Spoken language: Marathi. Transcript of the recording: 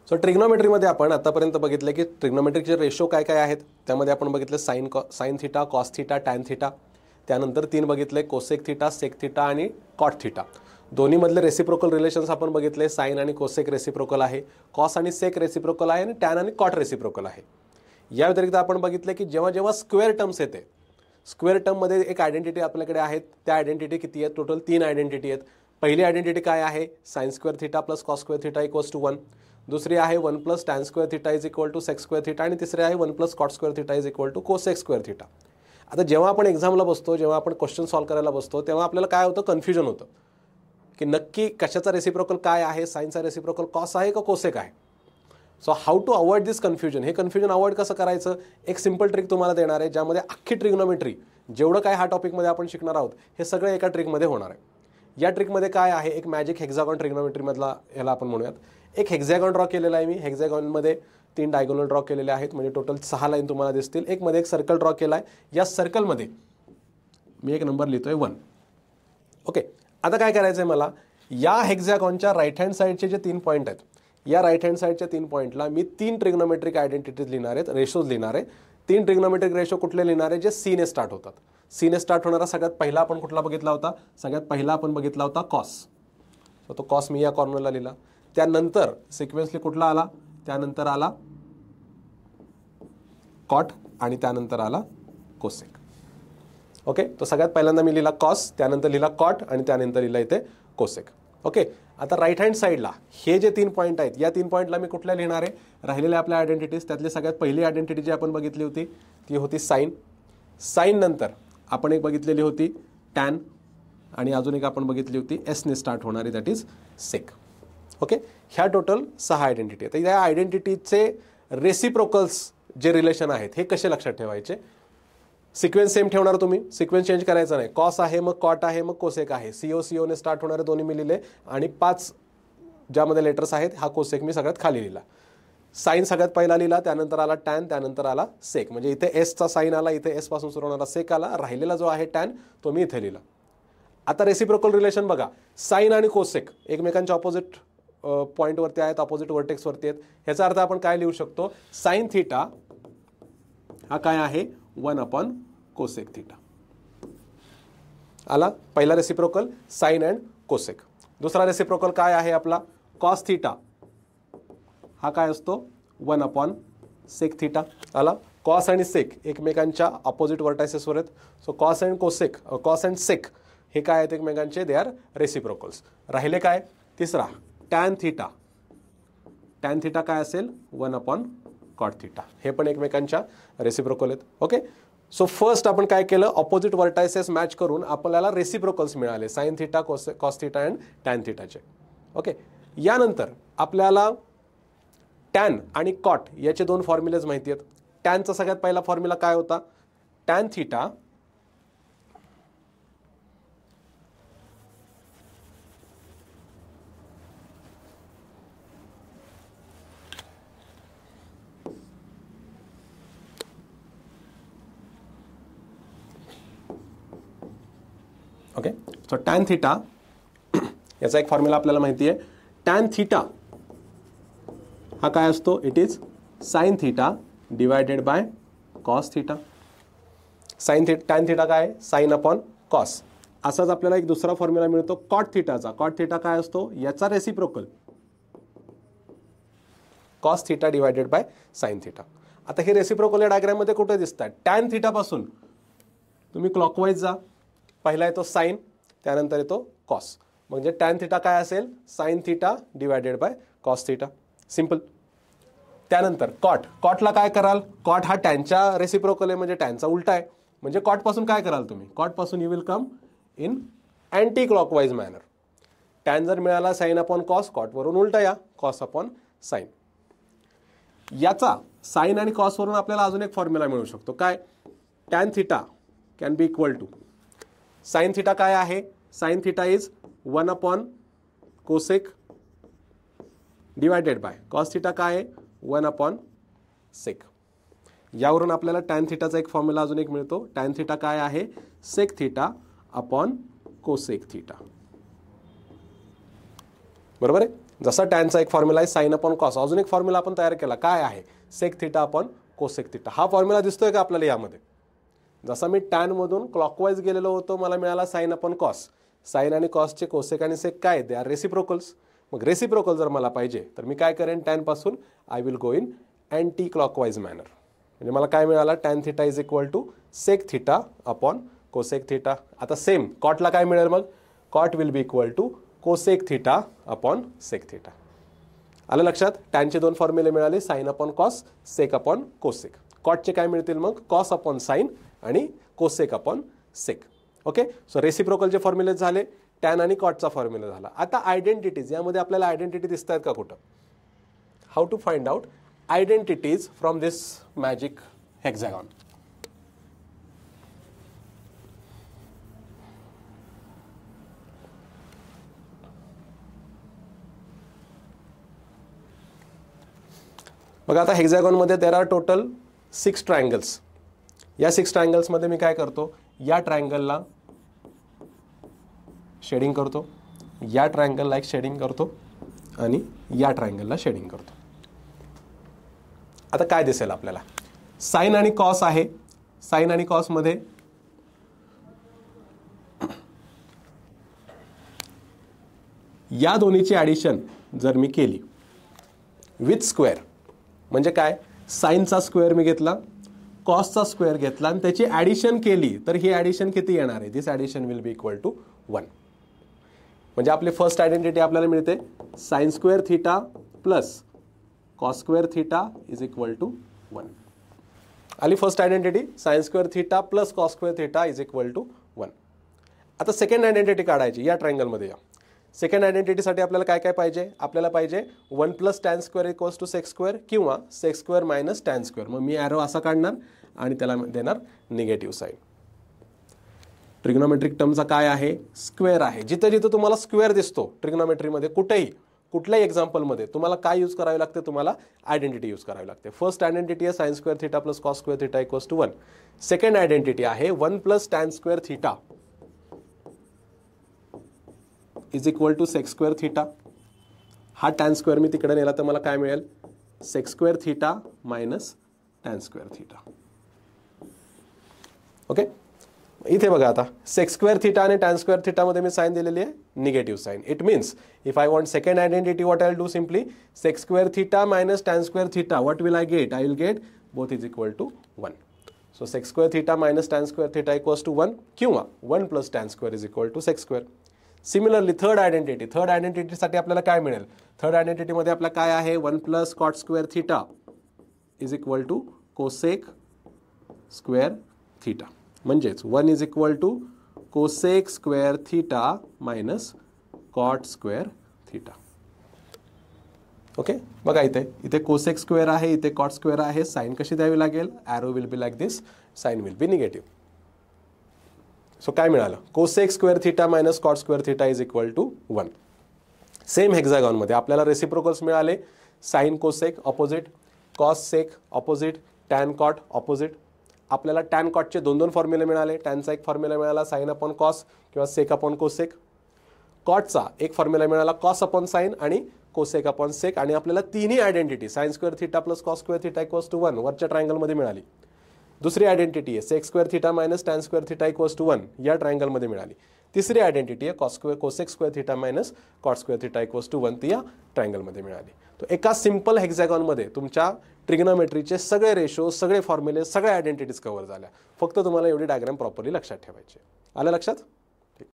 सो ट्रिग्नोमेट्रीमध्ये आपण आतापर्यंत बघितले की ट्रिग्नोमेट्रिकचे रेशो काय काय आहेत. त्यामध्ये आपण बघितले sine theta, cos theta, tan theta. त्यानंतर 3 बघितले कोसेक थिटा, सेक थिटा आणि कॉट थिटा. दोन्हीमधले रेसिप्रोकल रिलेशन्स आपण बघितले. साइन आणि कोसेक रेसिप्रोकल आहे, कॉस आणि सेक रेसिप्रोकल आहे आणि टॅन आणि कॉट रेसिप्रोकल आहे. या व्यतिरिक्त आपण बघितले की जेव्हा जेव्हा स्क्वेअर टर्म्स येते, स्क्वेअर टर्ममध्ये एक आयडेंटिटी आपल्याकडे आहेत. त्या आयडेंटिटी किती आहेत? टोटल 3 आयडेंटिटी आहेत. पहिली आयडेंटिटी काय आहे? Sine square theta plus cos square theta equals to 1. दुसरी आहे 1 plus tan square theta is equal to sec square theta आणि तिसरी आहे 1 plus cot square theta is equal to cosec square theta. आता जेव्हा आपण एक्झामला बसतो, जेव्हा आपण क्वेश्चन सॉल्व्ह करायला बसतो, तेव्हा आपल्याला काय होतं? कन्फ्युजन होतं की नक्की कशाचा रेसिप्रोकल काय आहे? साइनचा रेसिप्रोकल कॉस आहे का कोसेक आहे? So how to avoid this confusion. हे कन्फ्युजन अवॉइड कसं करायचं? एक सिंपल ट्रिक तुम्हाला देणार आहे, ज्यामध्ये अख्खी ट्रिग्नोमेट्री जेवढं काय ह्या टॉपिकमध्ये आपण शिकणार आहोत हे सगळं एका ट्रिकमध्ये होणार आहे. या ट्रिकमध्ये काय आहे? एक मॅजिक हेक्झागॉन ट्रिग्नोमेट्रीमधला ह्याला आपण म्हणूयात. एक हेक्झॅगॉन ड्रॉ केलेला आहे मी. हेक्झॅगॉनमध्ये 3 डायगोनल ड्रॉ केलेले आहेत, म्हणजे टोटल 6 लाईन तुम्हाला दिसतील. एक मध्ये एक सर्कल ड्रॉ केला आहे. या सर्कलमध्ये मी एक नंबर लिहितोय 1. ओके, आता काय करायचं आहे मला? या हेक्झॅगॉनच्या राईट हँड साईडचे जे 3 पॉईंट आहेत, या राईट हँड साईडच्या 3 पॉईंटला मी 3 ट्रिग्नोमेट्रिक आयडेंटिटीज लिहिणार आहेत, रेशोज लिहिणार आहे. 3 ट्रिग्नोमेट्रिक रेशो कुठले लिहिणार आहे? जे सी ने स्टार्ट होतात. सी ने स्टार्ट होणारा सगळ्यात पहिला आपण कुठला बघितला होता? सगळ्यात पहिला आपण बघितला होता कॉस. सो तो कॉस मी या कॉर्नरला लिहिला. त्यानंतर सिक्वेन्सली कुठला आला? त्यानंतर आला कॉट आणि त्यानंतर आला कोसेक. ओके, तो सगळ्यात पहिल्यांदा मी लिहिला कॉस, त्यानंतर लिहिला कॉट आणि त्यानंतर लिहिला इथे कोसेक. ओके, आता राईट हँड साईडला हे जे 3 पॉईंट आहेत, या 3 पॉईंटला मी कुठल्या लिहिणार आहे? राहिलेल्या आपल्या आयडेंटिटीज. त्यातली सगळ्यात पहिली आयडेंटिटी जी आपण बघितली होती ती होती साइन. साइन नंतर आपण एक बघितलेली होती टॅन आणि अजून एक आपण बघितली होती एस ने स्टार्ट होणारी, दॅट इज सेक. ओके, ह्या टोटल 6 आयडेंटिटी आहेत. या आयडेंटिटीचे रेसिप्रोकल्स जे रिलेशन आहेत हे कसे लक्षात ठेवायचे? सिक्वेन्स सेम ठेवणार तुम्ही, सिक्वेन्स चेंज करायचा नाही. कॉस आहे, मग कॉट आहे, मग कोसेक आहे. सीओ ने स्टार्ट होणारे दोन्ही मी लिहिले आणि 5 ज्यामध्ये लेटर्स आहेत हा कोसेक मी सगळ्यात खाली लिहिला. साइन सगळ्यात पहिला लिहिला, त्यानंतर आला टॅन, त्यानंतर आला सेक. म्हणजे इथे एसचा साइन आला, इथे एस पासून सुरू होणारा सेक आला. राहिलेला जो आहे टॅन तो मी इथे लिहिला. आता रेसिप्रोकल रिलेशन बघा. साइन आणि कोसेक एकमेकांच्या ऑपोजिट पॉईंटवरती आहेत, ऑपोजिट वर्टेक्सवरती आहेत. ह्याचा अर्थ आपण काय लिहू शकतो? साइन थिटा हा काय आहे? 1 अपॉन कोसेक थिटा. आला पहिला रेसिप्रोकल, साइन अँड कोसेक. दुसरा रेसिप्रोकल काय आहे आपला? कॉस थिटा हा काय असतो? 1 अपॉन सेक थिटा. आला, कॉस आणि सेक एकमेकांच्या ऑपोजिट वर्टायसेसवर आहेत. So cos and cosec, cos and sec हे काय आहेत एकमेकांचे? They are reciprocals. राहिले काय? तिसरा टॅन थिटा. टॅन थिटा काय असेल? 1 अपॉन कॉट थिटा. हे पण एकमेकांच्या रेसिप्रोकल आहेत. ओके, सो फर्स्ट आपण काय केलं? ऑपोजिट वर्टायसेस मॅच करून आपल्याला रेसिप्रोकल्स मिळाले, sine theta, cos theta and tan थिटाचे. ओके, यानंतर आपल्याला टॅन आणि कॉट याचे 2 फॉर्म्युलेज माहिती आहेत. टॅनचा सगळ्यात पहिला फॉर्म्युला काय होता? Tan theta okay, so tan theta याचा एक फॉर्म्युला आपल्याला माहिती आहे. टॅन थिटा हा काय असतो? It is sine theta divided by cos theta. Tan theta काय? Sine upon cos. असाच आपल्याला एक दुसरा फॉर्म्युला मिळतो कॉट थिटाचा. कॉट थिटा काय असतो? याचा reciprocal cos theta divided by sine theta. आता हे रेसिप्रोकल या डायग्राममध्ये कुठे दिसतात? टॅन थिटा पासून तुम्ही क्लॉकवाईज जा. पहिला येतो साइन, त्यानंतर येतो कॉस. म्हणजे टॅन थिटा काय असेल? Sign theta divided by cos theta. Simple. त्यानंतर कॉट. कॉटला काय कराल? कॉट हा टॅनच्या रेसिप्रोकल आहे, म्हणजे टॅनचा उलटा आहे. म्हणजे कॉट पासून काय कराल तुम्ही? कॉट पासून you will come in anti clockwise manner. Tan जर मिळाला साइन अपॉन कॉस, कॉटवरून उलटा या कॉस अपॉन साइन. याचा साइन आणि कॉसवरून आपल्याला अजून एक फॉर्म्युला मिळू शकतो. काय? Tan theta can be equal to sine theta काय आहे? Sine theta is 1 upon cosec divided by cos theta काय आहे? 1 अपॉन सेक. यावरून आपल्याला टॅन थिटाचा एक फॉर्म्युला अजून एक मिळतो. टॅन थिटा काय आहे? Sec theta upon cosec theta. बरोबर आहे. जसा टॅनचा एक फॉर्म्युला आहे साइन अपॉन कॉस, अजून एक फॉर्म्युला आपण तयार केला, काय आहे, sec theta upon cosec theta. हा फॉर्म्युला दिसतोय का आपल्याला यामध्ये? जसा मी टॅनमधून क्लॉकवाईज गेलेलो होतो, मला मिळाला साइन अपॉन कॉस. साइन आणि कॉसचे कोसेक आणि सेक काय, दे आर रेसिप्रोकल्स. मग रेसिप्रोकल जर मला पाहिजे तर मी काय करेन, टॅनपासून I will go in anti clockwise manner. म्हणजे मला काय मिळाला, tan theta is equal to sec theta upon cosec theta. आता सेम कॉटला काय मिळेल मग, cot will be equal to cosec theta upon sec theta. आलं लक्षात? टॅनचे दोन फॉर्म्युले मिळाले, sine upon cos, sec upon cosec. कॉटचे काय मिळतील मग, कॉस अपॉन साइन आणि cosec upon sec. Okay, so रेसिप्रोकलचे फॉर्म्युले झाले, टॅन आणि कॉटचा फॉर्म्युला झाला. आता आयडेंटिटीज, यामध्ये आपल्याला आयडेंटिटी दिसत आहेत का कुठं? How to find out identities from this magic hexagon. बघा आता हेक्सागॉनमध्ये देर आर टोटल 6 ट्रायंगल्स. या 6 ट्रायंगल्समध्ये मी काय करतो, या ट्रायंगलला शेडिंग करतो, या ट्रायंगलला एक शेडिंग करतो आणि या ट्रायंगलला शेडिंग करतो. आता काय दिसेल आपल्याला, साइन आणि कॉस आहे. साइन आणि कॉस मध्ये या दोन्हीची ॲडिशन जर मी केली विथ स्क्वेअर, म्हणजे काय, साइनचा स्क्वेअर मी घेतला, कॉसचा स्क्वेअर घेतला आणि त्याची ॲडिशन केली, तर ही ॲडिशन किती येणार आहे, this addition will be equal to 1. म्हणजे आपली फर्स्ट आयडेंटिटी आपल्याला मिळते, sine square theta plus cos square theta is equal to 1. आली first identity, sine square theta plus cos square theta is equal to 1. आता सेकंड आयडेंटिटी काढायची, या ट्रायंगलमध्ये या. सेकंड आयडेंटिटीसाठी आपल्याला काय काय पाहिजे, आपल्याला पाहिजे 1 plus tan square equals to sec square किंवा sec square minus tan square. मग मी ॲरो असा काढणार आणि त्याला देणार निगेटिव्ह साईन. ट्रिग्नोमेट्रिक टर्मचा काय आहे, स्क्वेअर आहे. जिथे जिथे तुम्हाला स्क्वेअर दिसतो ट्रिग्नोमेट्रीमध्ये, कुठेही कुठल्याही एक्झाम्पलमध्ये तुम्हाला काय यूज करावे लागते, तुम्हाला आयडेंटिटी यूज करावी लागते. फर्स्ट आयडेंटिटी आहे sine square theta plus cos square theta equals to 1. Second identity आहे 1 plus tan square theta is equal to sec square theta. हा टॅन स्क्वेअर मी तिकडे नेला तर मला काय मिळेल, sec square theta minus tan square theta. Okay, इथे बघा आता सेक स्क्वेअर थिटा आणि टॅन स्क्वेअर थिटामध्ये मी साइन दिलेली आहे negative sign. It means if I want second identity, what I will do, simply sec square theta minus tan square theta, what will I get, I will get both is equal to 1. So sec square theta minus tan square theta equals to 1 किंवा 1 plus tan square is equal to sec square. Similarly third आयडेंटिटीसाठी आपल्याला काय मिळेल, थर्ड आयडेंटिटीमध्ये आपला काय आहे, 1 plus cot square theta is equal to cosec square theta. म्हणजेच 1 is equal to cosec square theta minus cot square theta. Okay, बघा इथे कोसेक स्क्वेअर आहे, इथे कॉट स्क्वेअर आहे. साइन कशी द्यावी लागेल, arrow will be like this, sine will be negative. So काय मिळालं, cosec square theta minus cot square theta is equal to 1. Same हेक्सागॉनमध्ये आपल्याला रेसिप्रोकल्स मिळाले, sine cosec opposite, cos sec opposite, tan cot opposite. आपल्याला टॅन कॉटचे 2 फॉर्म्युले मिळाले. टॅनचा एक फॉर्म्युला मिळाला साइन अपॉन कॉस किंवा सेक अपॉन कोसेक. कॉटचा एक फॉर्म्युला मिळाला कॉस अपॉन साइन आणि कोसेक अपॉन सेक. आणि आपल्याला तिन्ही identity sine square theta plus cos square theta equals to 1 वरच्या ट्रायंगलमध्ये मिळाली. दुसरी आयडेंटिटी आहे sec square theta minus tan square theta equals to 1 या ट्रायंगलमध्ये मिळाली. तिसरी आयडेंटिटी आहे cosec square theta minus cot square theta equals to 1 ती या ट्रायंगलमध्ये मिळाली. तो एका सिंपल हेक्सागॉनमध्ये तुमच्या ट्रिग्नोमेट्रीचे सगळे रेशो, सगळे फॉर्म्युले, सगळ्या आयडेंटिटीज कव्हर झाल्या. फक्त तुम्हाला एवढी डायग्राम प्रॉपरली लक्षात ठेवायची. आलं लक्षात?